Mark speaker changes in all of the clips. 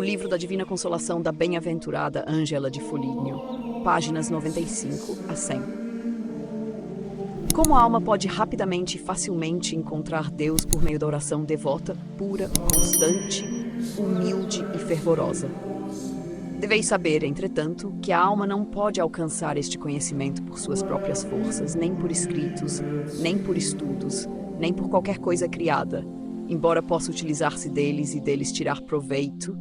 Speaker 1: livro da Divina Consolação da Bem-aventurada Ângela de Foligno, páginas 95 a 100. Como a alma pode rapidamente e facilmente encontrar Deus por meio da oração devota, pura, constante, humilde e fervorosa? Deveis saber, entretanto, que a alma não pode alcançar este conhecimento por suas próprias forças, nem por escritos, nem por estudos, nem por qualquer coisa criada, embora possa utilizar-se deles e deles tirar proveito,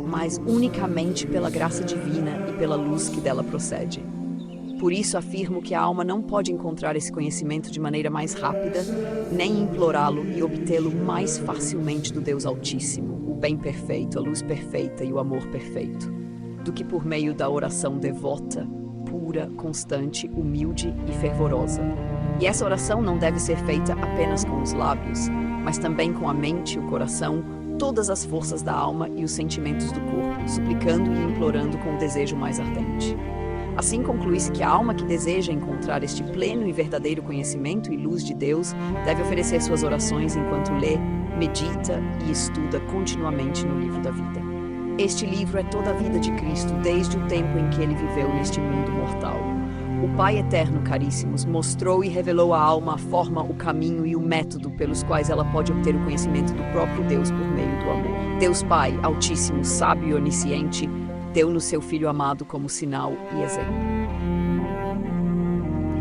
Speaker 1: mas unicamente pela graça divina e pela luz que dela procede. Por isso afirmo que a alma não pode encontrar esse conhecimento de maneira mais rápida, nem implorá-lo e obtê-lo mais facilmente do Deus Altíssimo, o bem perfeito, a luz perfeita e o amor perfeito, do que por meio da oração devota, pura, constante, humilde e fervorosa. E essa oração não deve ser feita apenas com os lábios, mas também com a mente, o coração, todas as forças da alma e os sentimentos do corpo, suplicando e implorando com o desejo mais ardente. Assim conclui-se que a alma que deseja encontrar este pleno e verdadeiro conhecimento e luz de Deus deve oferecer suas orações enquanto lê, medita e estuda continuamente no livro da vida. Este livro é toda a vida de Cristo desde o tempo em que ele viveu neste mundo mortal. O Pai Eterno, caríssimos, mostrou e revelou à alma a forma, o caminho e o método pelos quais ela pode obter o conhecimento do próprio Deus por meio do amor. Deus Pai, Altíssimo, Sábio e Onisciente, deu-nos seu Filho amado como sinal e exemplo.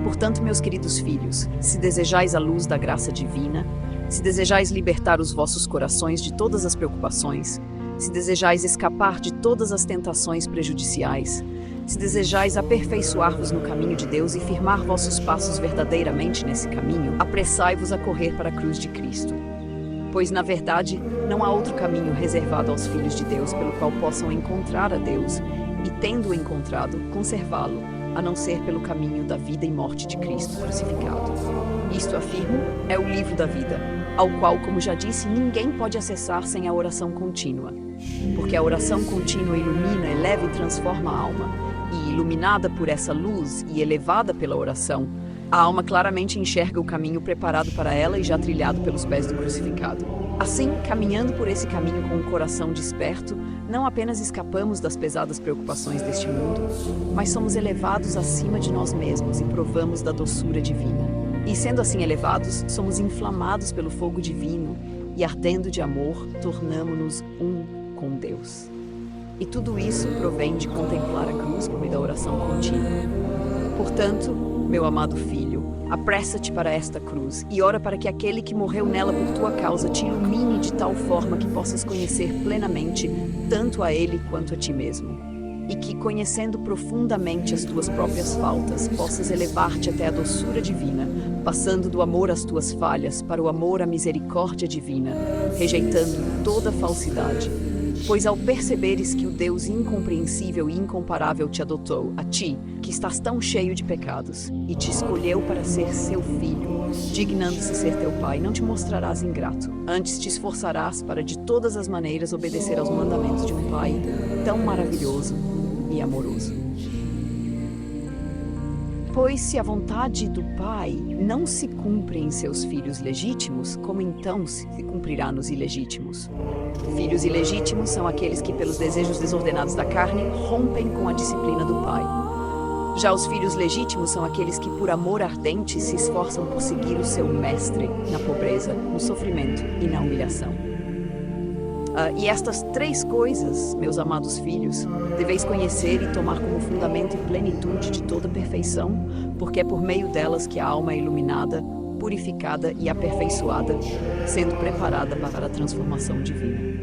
Speaker 1: Portanto, meus queridos filhos, se desejais a luz da graça divina, se desejais libertar os vossos corações de todas as preocupações, se desejais escapar de todas as tentações prejudiciais, se desejais aperfeiçoar-vos no caminho de Deus e firmar vossos passos verdadeiramente nesse caminho, apressai-vos a correr para a cruz de Cristo. Pois, na verdade, não há outro caminho reservado aos filhos de Deus pelo qual possam encontrar a Deus e, tendo-o encontrado, conservá-lo, a não ser pelo caminho da vida e morte de Cristo crucificado. Isto, afirmo, é o livro da vida, ao qual, como já disse, ninguém pode acessar sem a oração contínua. Porque a oração contínua ilumina, eleva e transforma a alma. E, iluminada por essa luz e elevada pela oração, a alma claramente enxerga o caminho preparado para ela e já trilhado pelos pés do crucificado. Assim, caminhando por esse caminho com o coração desperto, não apenas escapamos das pesadas preocupações deste mundo, mas somos elevados acima de nós mesmos e provamos da doçura divina. E sendo assim elevados, somos inflamados pelo fogo divino e, ardendo de amor, tornamo-nos um com Deus. E tudo isso provém de contemplar a cruz por meio da oração contínua. Portanto, meu amado filho, apressa-te para esta cruz e ora para que aquele que morreu nela por tua causa te ilumine de tal forma que possas conhecer plenamente tanto a ele quanto a ti mesmo. E que, conhecendo profundamente as tuas próprias faltas, possas elevar-te até a doçura divina, passando do amor às tuas falhas para o amor à misericórdia divina, rejeitando toda falsidade. Pois ao perceberes que o Deus incompreensível e incomparável te adotou, a ti, que estás tão cheio de pecados, e te escolheu para ser seu filho, dignando-se ser teu pai, não te mostrarás ingrato. Antes te esforçarás para de todas as maneiras obedecer aos mandamentos de um pai tão maravilhoso e amoroso. Pois se a vontade do Pai não se cumpre em seus filhos legítimos, como então se cumprirá nos ilegítimos? Filhos ilegítimos são aqueles que, pelos desejos desordenados da carne, rompem com a disciplina do Pai. Já os filhos legítimos são aqueles que, por amor ardente, se esforçam por seguir o seu mestre na pobreza, no sofrimento e na humilhação. E estas três coisas, meus amados filhos, deveis conhecer e tomar como fundamento e plenitude de toda perfeição, porque é por meio delas que a alma é iluminada, purificada e aperfeiçoada, sendo preparada para a transformação divina.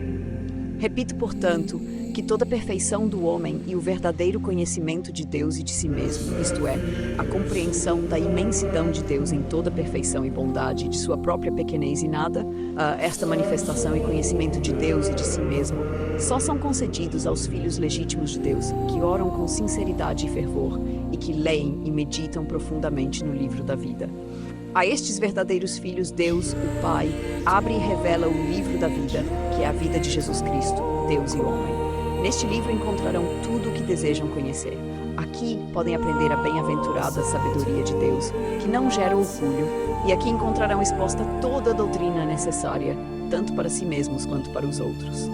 Speaker 1: Repito, portanto, que toda a perfeição do homem e o verdadeiro conhecimento de Deus e de si mesmo, isto é, a compreensão da imensidão de Deus em toda a perfeição e bondade, de sua própria pequenez e nada, esta manifestação e conhecimento de Deus e de si mesmo, só são concedidos aos filhos legítimos de Deus, que oram com sinceridade e fervor e que leem e meditam profundamente no livro da vida. A estes verdadeiros filhos, Deus, o Pai, abre e revela o livro da vida, que é a vida de Jesus Cristo, Deus e homem. Neste livro encontrarão tudo o que desejam conhecer. Aqui podem aprender a bem-aventurada sabedoria de Deus, que não gera orgulho, e aqui encontrarão exposta toda a doutrina necessária, tanto para si mesmos quanto para os outros.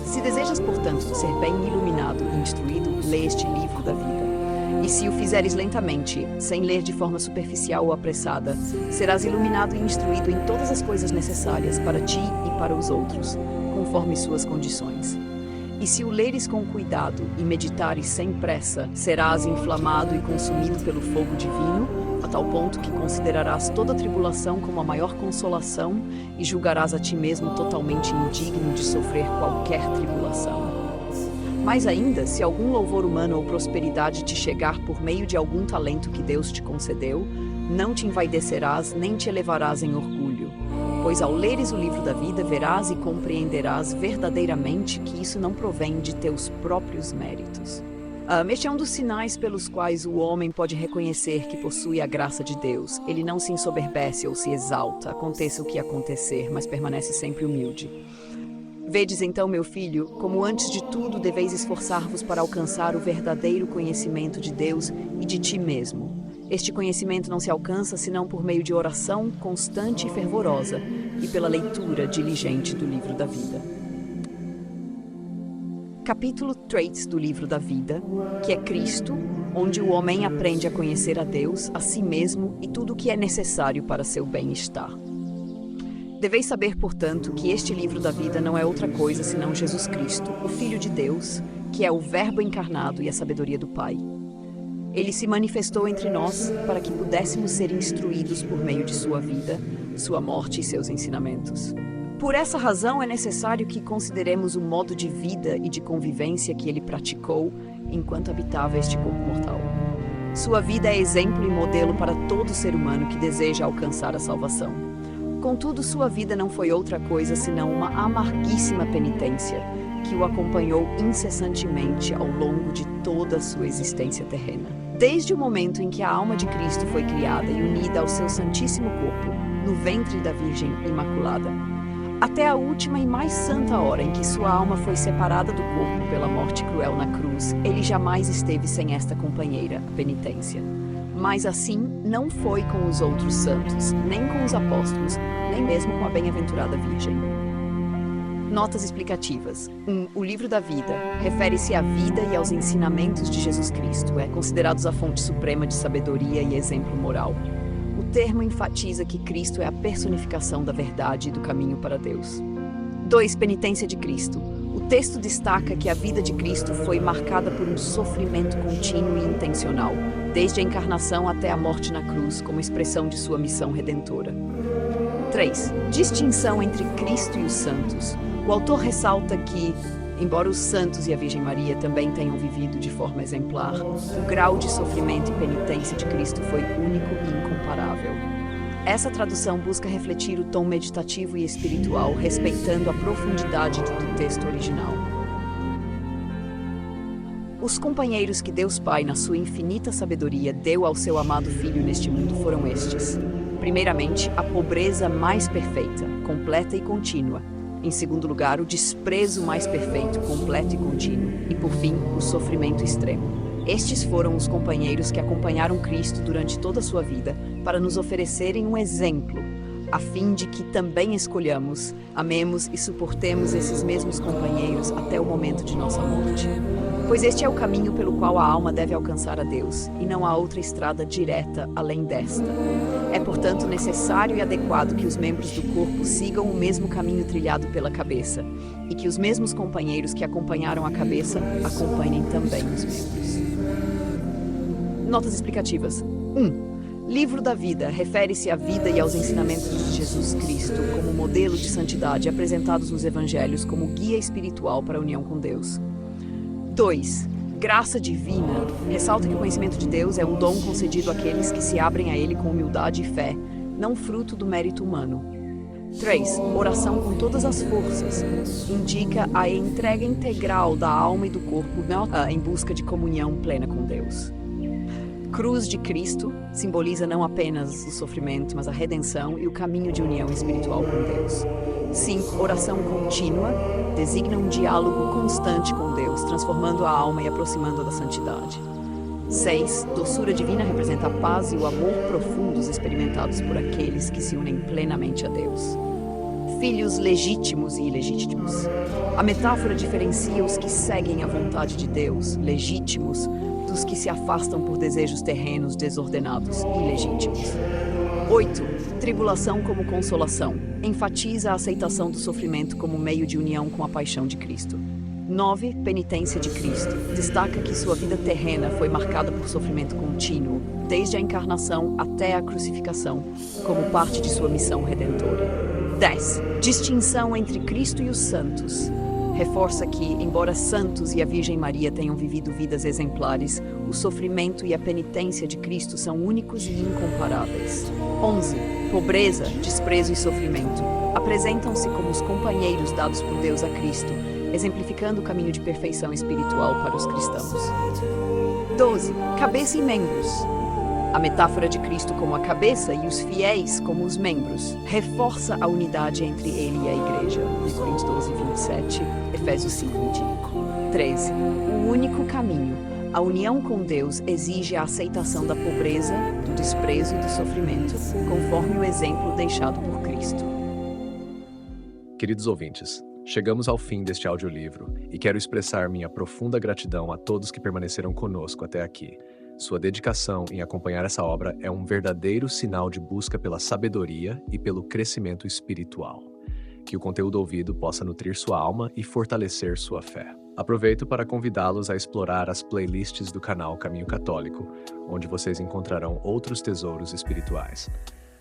Speaker 1: Se desejas, portanto, ser bem iluminado e instruído, lê este livro da vida. E se o fizeres lentamente, sem ler de forma superficial ou apressada, serás iluminado e instruído em todas as coisas necessárias para ti e para os outros, conforme suas condições. E se o leres com cuidado e meditares sem pressa, serás inflamado e consumido pelo fogo divino, a tal ponto que considerarás toda tribulação como a maior consolação e julgarás a ti mesmo totalmente indigno de sofrer qualquer tribulação. Mais ainda, se algum louvor humano ou prosperidade te chegar por meio de algum talento que Deus te concedeu, não te envaidecerás nem te elevarás em orgulho, pois ao leres o livro da vida verás e compreenderás verdadeiramente que isso não provém de teus próprios méritos. Este é um dos sinais pelos quais o homem pode reconhecer que possui a graça de Deus. Ele não se ensoberbece ou se exalta, aconteça o que acontecer, mas permanece sempre humilde. Vedes então, meu filho, como antes de tudo deveis esforçar-vos para alcançar o verdadeiro conhecimento de Deus e de ti mesmo. Este conhecimento não se alcança senão por meio de oração constante e fervorosa e pela leitura diligente do livro da vida. Capítulo 3 do livro da vida, que é Cristo, onde o homem aprende a conhecer a Deus, a si mesmo e tudo o que é necessário para seu bem-estar. Deveis saber, portanto, que este livro da vida não é outra coisa senão Jesus Cristo, o Filho de Deus, que é o Verbo encarnado e a sabedoria do Pai. Ele se manifestou entre nós para que pudéssemos ser instruídos por meio de sua vida, sua morte e seus ensinamentos. Por essa razão é necessário que consideremos o modo de vida e de convivência que ele praticou enquanto habitava este corpo mortal. Sua vida é exemplo e modelo para todo ser humano que deseja alcançar a salvação. Contudo, sua vida não foi outra coisa senão uma amarguíssima penitência que o acompanhou incessantemente ao longo de toda a sua existência terrena. Desde o momento em que a alma de Cristo foi criada e unida ao seu santíssimo corpo, no ventre da Virgem Imaculada, até a última e mais santa hora em que sua alma foi separada do corpo pela morte cruel na cruz, ele jamais esteve sem esta companheira, a penitência. Mas assim não foi com os outros santos, nem com os apóstolos, nem mesmo com a bem-aventurada Virgem. Notas explicativas. 1. O livro da vida refere-se à vida e aos ensinamentos de Jesus Cristo. É considerado a fonte suprema de sabedoria e exemplo moral. O termo enfatiza que Cristo é a personificação da verdade e do caminho para Deus. 2. Penitência de Cristo. O texto destaca que a vida de Cristo foi marcada por um sofrimento contínuo e intencional, desde a encarnação até a morte na cruz, como expressão de sua missão redentora. 3. Distinção entre Cristo e os santos. O autor ressalta que, embora os santos e a Virgem Maria também tenham vivido de forma exemplar, o grau de sofrimento e penitência de Cristo foi único e incomparável. Essa tradução busca refletir o tom meditativo e espiritual, respeitando a profundidade do texto original. Os companheiros que Deus Pai, na sua infinita sabedoria, deu ao seu amado Filho neste mundo foram estes. Primeiramente, a pobreza mais perfeita, completa e contínua. Em segundo lugar, o desprezo mais perfeito, completo e contínuo. E, por fim, o sofrimento extremo. Estes foram os companheiros que acompanharam Cristo durante toda a sua vida para nos oferecerem um exemplo, a fim de que também escolhamos, amemos e suportemos esses mesmos companheiros até o momento de nossa morte. Pois este é o caminho pelo qual a alma deve alcançar a Deus, e não há outra estrada direta além desta. É, portanto, necessário e adequado que os membros do corpo sigam o mesmo caminho trilhado pela cabeça, e que os mesmos companheiros que acompanharam a cabeça acompanhem também os membros. Notas explicativas. 1. Livro da vida refere-se à vida e aos ensinamentos de Jesus Cristo como modelo de santidade apresentados nos evangelhos como guia espiritual para a união com Deus. 2. Graça divina ressalta que o conhecimento de Deus é um dom concedido àqueles que se abrem a Ele com humildade e fé, não fruto do mérito humano. 3. Oração com todas as forças indica a entrega integral da alma e do corpo em busca de comunhão plena com Deus. Cruz de Cristo simboliza não apenas o sofrimento, mas a redenção e o caminho de união espiritual com Deus. 5. Oração contínua designa um diálogo constante com Deus, transformando a alma e aproximando-a da santidade. 6. Doçura divina representa a paz e o amor profundos experimentados por aqueles que se unem plenamente a Deus. filhos legítimos e ilegítimos. A metáfora diferencia os que seguem a vontade de Deus, legítimos, dos que se afastam por desejos terrenos desordenados, ilegítimos. 8. Tribulação como consolação. Enfatiza a aceitação do sofrimento como meio de união com a paixão de Cristo. 9. Penitência de Cristo. Destaca que sua vida terrena foi marcada por sofrimento contínuo, desde a encarnação até a crucificação, como parte de sua missão redentora. 10. Distinção entre Cristo e os santos. Reforça que, embora santos e a Virgem Maria tenham vivido vidas exemplares, o sofrimento e a penitência de Cristo são únicos e incomparáveis. 11. Pobreza, desprezo e sofrimento. Apresentam-se como os companheiros dados por Deus a Cristo, exemplificando o caminho de perfeição espiritual para os cristãos. 12. Cabeça e membros. A metáfora de Cristo como a cabeça e os fiéis como os membros reforça a unidade entre ele e a igreja. Coríntios 12, 27, Efésios 5, 25. 13. O único caminho. A união com Deus exige a aceitação da pobreza, do desprezo e do sofrimento, conforme o exemplo deixado por Cristo.
Speaker 2: Queridos ouvintes, chegamos ao fim deste audiolivro e quero expressar minha profunda gratidão a todos que permaneceram conosco até aqui. Sua dedicação em acompanhar essa obra é um verdadeiro sinal de busca pela sabedoria e pelo crescimento espiritual. Que o conteúdo ouvido possa nutrir sua alma e fortalecer sua fé. Aproveito para convidá-los a explorar as playlists do canal Caminho Católico, onde vocês encontrarão outros tesouros espirituais.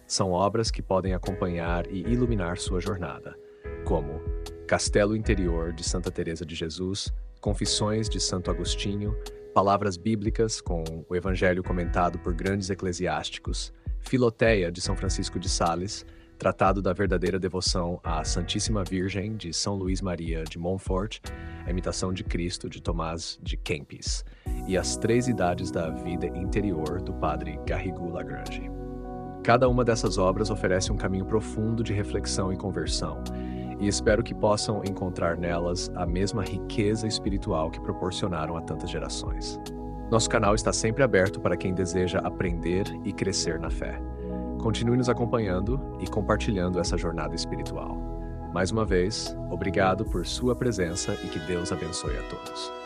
Speaker 2: São obras que podem acompanhar e iluminar sua jornada, como Castelo Interior de Santa Teresa de Jesus, Confissões de Santo Agostinho, Palavras Bíblicas com o Evangelho comentado por grandes eclesiásticos, Filoteia de São Francisco de Sales, Tratado da Verdadeira Devoção à Santíssima Virgem de São Luís Maria de Montfort, A Imitação de Cristo de Tomás de Kempis e As Três Idades da Vida Interior do Padre Garrigou Lagrange. Cada uma dessas obras oferece um caminho profundo de reflexão e conversão, e espero que possam encontrar nelas a mesma riqueza espiritual que proporcionaram a tantas gerações. Nosso canal está sempre aberto para quem deseja aprender e crescer na fé. Continue nos acompanhando e compartilhando essa jornada espiritual. Mais uma vez, obrigado por sua presença e que Deus abençoe a todos.